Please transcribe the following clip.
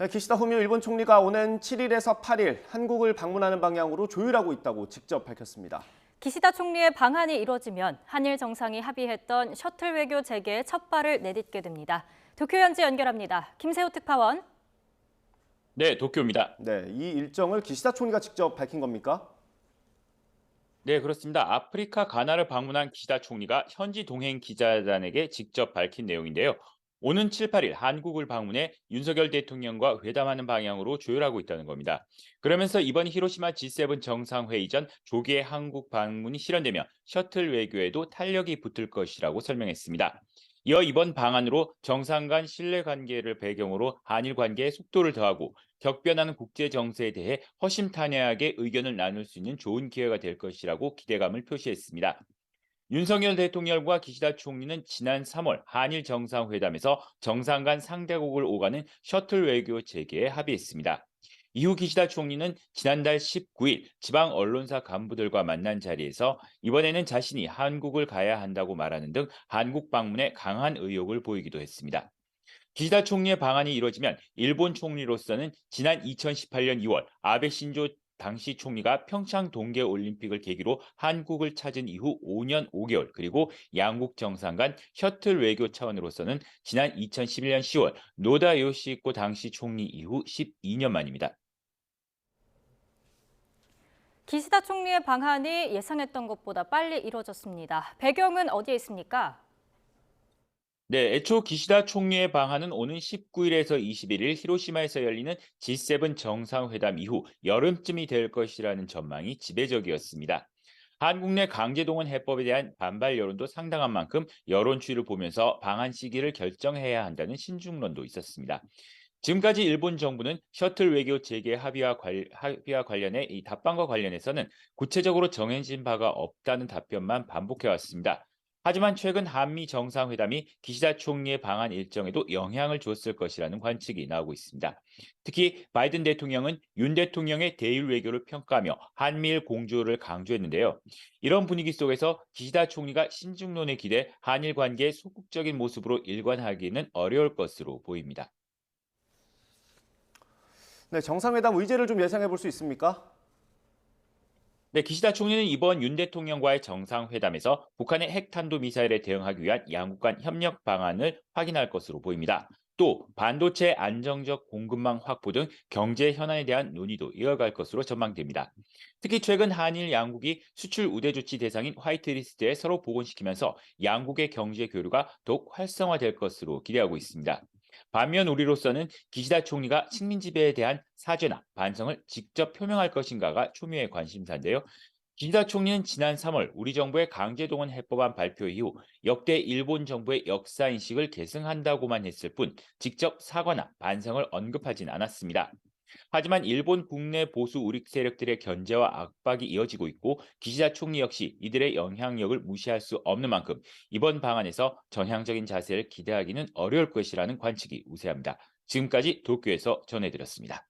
네, 기시다 후미오 일본 총리가 오는 7일에서 8일 한국을 방문하는 방향으로 조율하고 있다고 직접 밝혔습니다. 기시다 총리의 방한이 이뤄지면 한일 정상이 합의했던 셔틀 외교 재개의 첫 발을 내딛게 됩니다. 도쿄 현지 연결합니다. 김세호 특파원. 네, 도쿄입니다. 네, 이 일정을 기시다 총리가 직접 밝힌 겁니까? 네, 그렇습니다. 아프리카 가나를 방문한 기시다 총리가 현지 동행 기자단에게 직접 밝힌 내용인데요. 오는 7, 8일 한국을 방문해 윤석열 대통령과 회담하는 방향으로 조율하고 있다는 겁니다. 그러면서 이번 히로시마 G7 정상회의 전 조기의 한국 방문이 실현되면 셔틀 외교에도 탄력이 붙을 것이라고 설명했습니다. 이어 이번 방안으로 정상 간 신뢰 관계를 배경으로 한일 관계에 속도를 더하고 격변하는 국제 정세에 대해 허심탄회하게 의견을 나눌 수 있는 좋은 기회가 될 것이라고 기대감을 표시했습니다. 윤석열 대통령과 기시다 총리는 지난 3월 한일 정상회담에서 정상 간 상대국을 오가는 셔틀 외교 재개에 합의했습니다. 이후 기시다 총리는 지난달 19일 지방 언론사 간부들과 만난 자리에서 이번에는 자신이 한국을 가야 한다고 말하는 등 한국 방문에 강한 의욕을 보이기도 했습니다. 기시다 총리의 방안이 이뤄지면 일본 총리로서는 지난 2018년 2월 아베 신조 당시 총리가 평창 동계올림픽을 계기로 한국을 찾은 이후 5년 5개월 그리고 양국 정상 간 셔틀 외교 차원으로서는 지난 2011년 10월 노다 요시히코 당시 총리 이후 12년 만입니다. 기시다 총리의 방한이 예상했던 것보다 빨리 이뤄졌습니다. 배경은 어디에 있습니까? 네, 애초 기시다 총리의 방한은 오는 19일에서 21일 히로시마에서 열리는 G7 정상회담 이후 여름쯤이 될 것이라는 전망이 지배적이었습니다. 한국 내 강제동원 해법에 대한 반발 여론도 상당한 만큼 여론 추이를 보면서 방한 시기를 결정해야 한다는 신중론도 있었습니다. 지금까지 일본 정부는 셔틀 외교 재개 합의와 관련해 이 답방과 관련해서는 구체적으로 정해진 바가 없다는 답변만 반복해왔습니다. 하지만 최근 한미 정상회담이 기시다 총리의 방한 일정에도 영향을 줬을 것이라는 관측이 나오고 있습니다. 특히 바이든 대통령은 윤 대통령의 대일 외교를 평가하며 한미일 공조를 강조했는데요. 이런 분위기 속에서 기시다 총리가 신중론에 기대 한일 관계의 소극적인 모습으로 일관하기는 어려울 것으로 보입니다. 네, 정상회담 의제를 좀 예상해 볼 수 있습니까? 네, 기시다 총리는 이번 윤 대통령과의 정상회담에서 북한의 핵탄도미사일에 대응하기 위한 양국 간 협력 방안을 확인할 것으로 보입니다. 또 반도체 안정적 공급망 확보 등 경제 현안에 대한 논의도 이어갈 것으로 전망됩니다. 특히 최근 한일 양국이 수출 우대 조치 대상인 화이트리스트에 서로 복원시키면서 양국의 경제 교류가 더욱 활성화될 것으로 기대하고 있습니다. 반면 우리로서는 기시다 총리가 식민 지배에 대한 사죄나 반성을 직접 표명할 것인가가 초미의 관심사인데요. 기시다 총리는 지난 3월 우리 정부의 강제동원 해법안 발표 이후 역대 일본 정부의 역사 인식을 계승한다고만 했을 뿐 직접 사과나 반성을 언급하진 않았습니다. 하지만 일본 국내 보수 우익 세력들의 견제와 압박이 이어지고 있고 기시다 총리 역시 이들의 영향력을 무시할 수 없는 만큼 이번 방안에서 전향적인 자세를 기대하기는 어려울 것이라는 관측이 우세합니다. 지금까지 도쿄에서 전해드렸습니다.